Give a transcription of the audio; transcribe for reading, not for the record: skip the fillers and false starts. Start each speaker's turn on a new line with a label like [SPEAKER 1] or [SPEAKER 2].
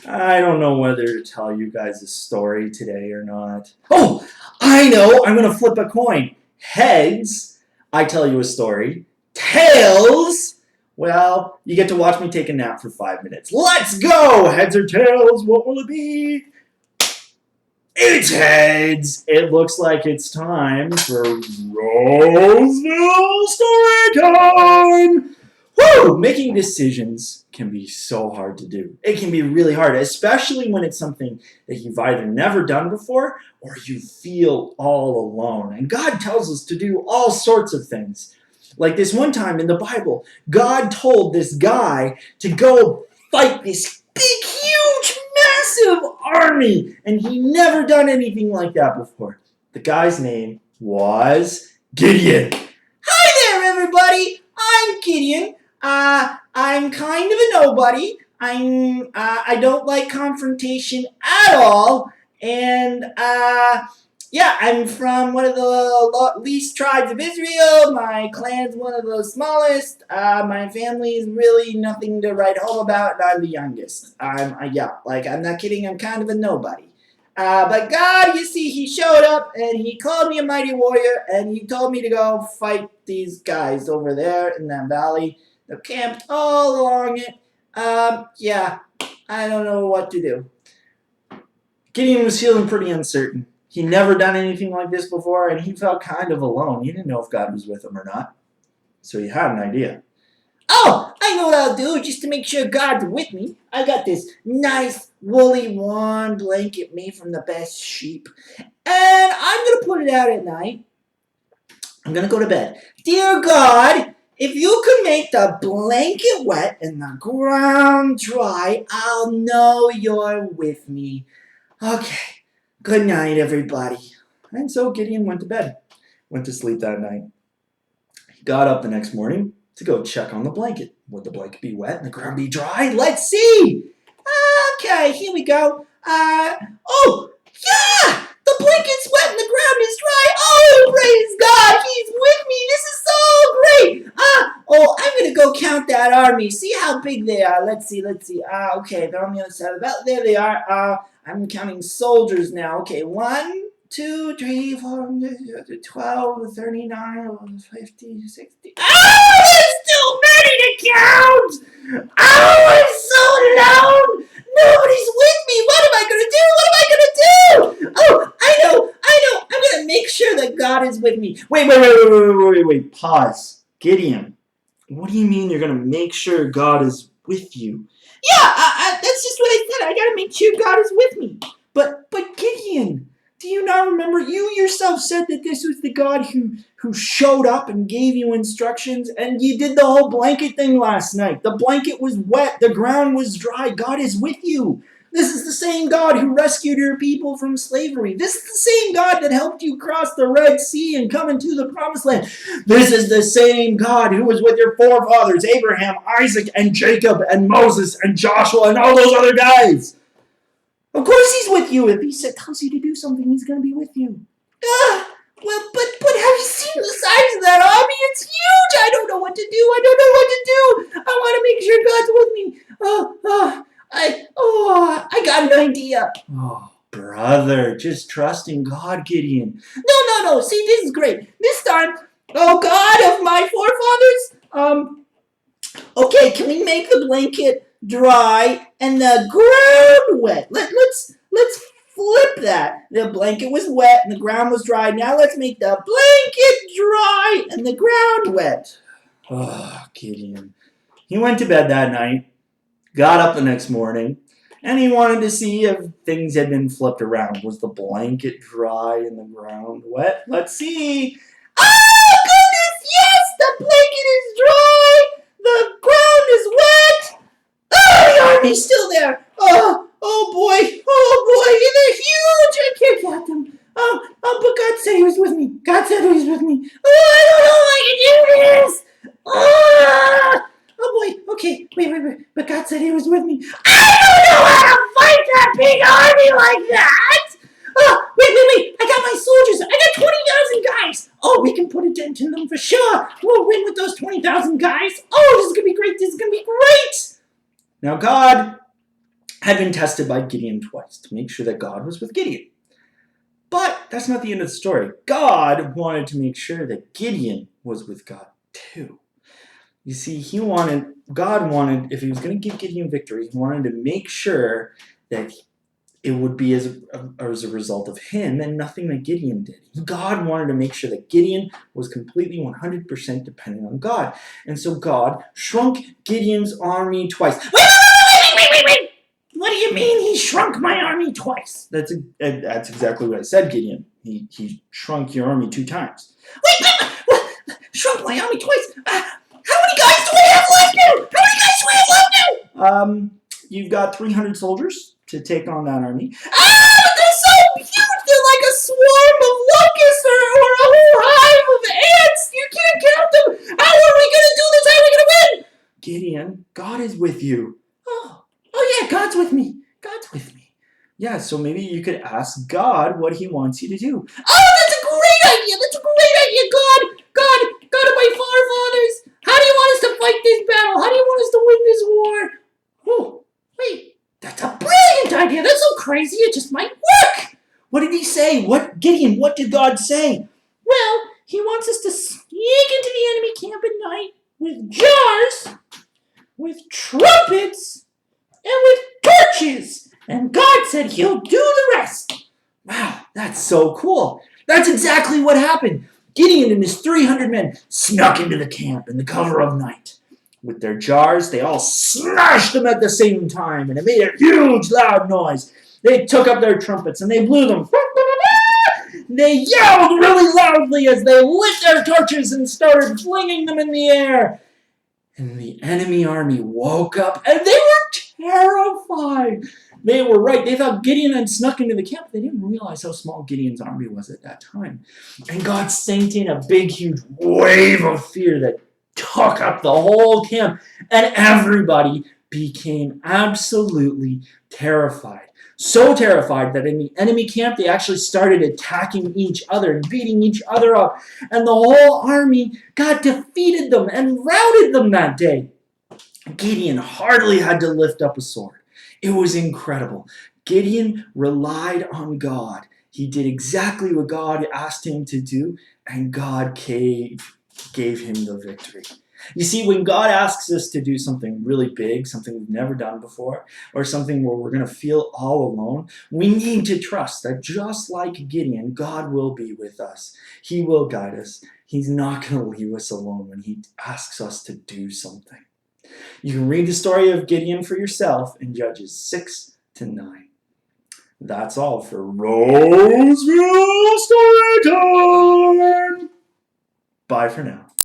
[SPEAKER 1] I don't know whether to tell you guys a story today or not. Oh, I know. I'm going to flip a coin. Heads, I tell you a story. Tails, well, you get to watch me take a nap for 5 minutes. Let's go! Heads or tails, what will it be? It's heads. It looks like it's time for Roseville story time. Woo! Making decisions can be so hard to do. It can be really hard, especially when it's something that you've either never done before or you feel all alone. And God tells us to do all sorts of things. Like this one time in the Bible, God told this guy to go fight this big, huge, massive army. And he never done anything like that before. The guy's name was Gideon. Hi there, everybody. I'm Gideon. I'm kind of a nobody. I don't like confrontation at all, and yeah, I'm from one of the least tribes of Israel. My clan's one of the smallest. My family is really nothing to write home about, and I'm the youngest. I'm not kidding. I'm kind of a nobody. But God, you see, He showed up and He called me a mighty warrior, and He told me to go fight these guys over there in that valley. They're camped all along it. Yeah, I don't know what to do. Gideon was feeling pretty uncertain. He'd never done anything like this before, and he felt kind of alone. He didn't know if God was with him or not. So he had an idea. Oh, I know what I'll do just to make sure God's with me. I got this nice, woolly, warm blanket made from the best sheep. And I'm going to put it out at night. I'm going to go to bed. Dear God, if you could make the blanket wet and the ground dry, I'll know you're with me. Okay, good night, everybody. And so Gideon went to bed, went to sleep that night. He got up the next morning to go check on the blanket. Would the blanket be wet and the ground be dry? Let's see. Okay, here we go. Oh, yeah! The blanket's wet and the ground is dry. Oh, praise God, He's with me. This is so great. I'm going to go count that army. See how big they are. Let's see. Okay, they're on the other side of the belt. There they are. I'm counting soldiers now. Okay, 1, 2, 3, 4, 12, 39, 50, 60. Oh, there's too many to count! Oh, I'm so alone! Nobody's with me! What am I gonna do? Oh, I know! I'm gonna make sure that God is with me. Wait. Pause. Gideon, what do you mean you're gonna make sure God is with you? Yeah, that's just what I said. I gotta make sure God is with me. But Gideon, do you not remember? You yourself said that this was the God who showed up and gave you instructions, and you did the whole blanket thing last night. The blanket was wet, the ground was dry. God is with you. This is the same God who rescued your people from slavery. This is the same God that helped you cross the Red Sea and come into the Promised Land. This is the same God who was with your forefathers, Abraham, Isaac, and Jacob, and Moses, and Joshua, and all those other guys. Of course He's with you. If He tells you to do something, He's going to be with you. Well, but have you seen the size of that army? It's huge. I don't know what to do. I want to make sure God's with me. I got an idea. Oh, brother, just trust in God, Gideon. No. See, this is great. This time, oh God of my forefathers, okay, can we make the blanket dry and the ground wet? Let's flip that. The blanket was wet and the ground was dry. Now let's make the blanket dry and the ground wet. Oh, Gideon. He went to bed that night, got up the next morning, and he wanted to see if things had been flipped around. Was the blanket dry and the ground wet? Let's see. Oh, goodness, yes! The blanket is dry! The ground is wet! Oh, the army's still there! Oh boy! They're huge! I can't count them! But God said He was with me. Oh, I don't know if I can do this! Oh boy! Okay, wait. But God said He was with me. I don't know how to fight that big army like that! Oh, wait! I got my soldiers! I got 20,000 guys! Oh, we can put a dent in them for sure! We'll win with those 20,000 guys! Oh, this is gonna be great! Now, God had been tested by Gideon twice to make sure that God was with Gideon. But that's not the end of the story. God wanted to make sure that Gideon was with God too. You see, God wanted, if he was going to give Gideon victory, he wanted to make sure that it would be as a result of him and nothing that Gideon did. God wanted to make sure that Gideon was completely 100% dependent on God. And so God shrunk Gideon's army twice. Wait. What do you mean he shrunk my army twice? That's exactly what I said, Gideon. He shrunk your army 2 times. Wait, what? Shrunk my army twice? How many guys do we have left now? You've got 300 soldiers to take on that army. But they're so huge! They're like a swarm of locusts or a whole hive of ants! You can't count them! How are we going to do this? How are we going to win? Gideon, God is with you. Oh yeah, God's with me. God's with me. Yeah, so maybe you could ask God what he wants you to do. Oh, that's a great idea! That's a great idea! God of my forefathers! How do you want us to fight this battle? How do you want us to win this war? Oh, wait, that's a brilliant idea! That's so crazy, it just might work! What did he say? Gideon, what did God say? Well, he wants us to sneak into the enemy camp at night with jars, with trumpets, and with torches. And God said he'll do the rest. Wow, that's so cool. That's exactly what happened. Gideon and his 300 men snuck into the camp in the cover of night. With their jars, they all smashed them at the same time, and it made a huge, loud noise. They took up their trumpets, and they blew them. They yelled really loudly as they lit their torches and started flinging them in the air. And the enemy army woke up, and they were terrified. They were right. They thought Gideon had snuck into the camp. They didn't realize how small Gideon's army was at that time. And God sent in a big, huge wave of fear that took up the whole camp, and everybody became absolutely terrified. So terrified that in the enemy camp, they actually started attacking each other and beating each other up. And the whole army, God defeated them and routed them that day. Gideon hardly had to lift up a sword. It was incredible. Gideon relied on God. He did exactly what God asked him to do, and God gave him the victory. You see, when God asks us to do something really big, something we've never done before, or something where we're going to feel all alone, we need to trust that just like Gideon, God will be with us. He will guide us. He's not going to leave us alone when he asks us to do something. You can read the story of Gideon for yourself in Judges 6-9. That's all for Roseville Story Time. Bye for now.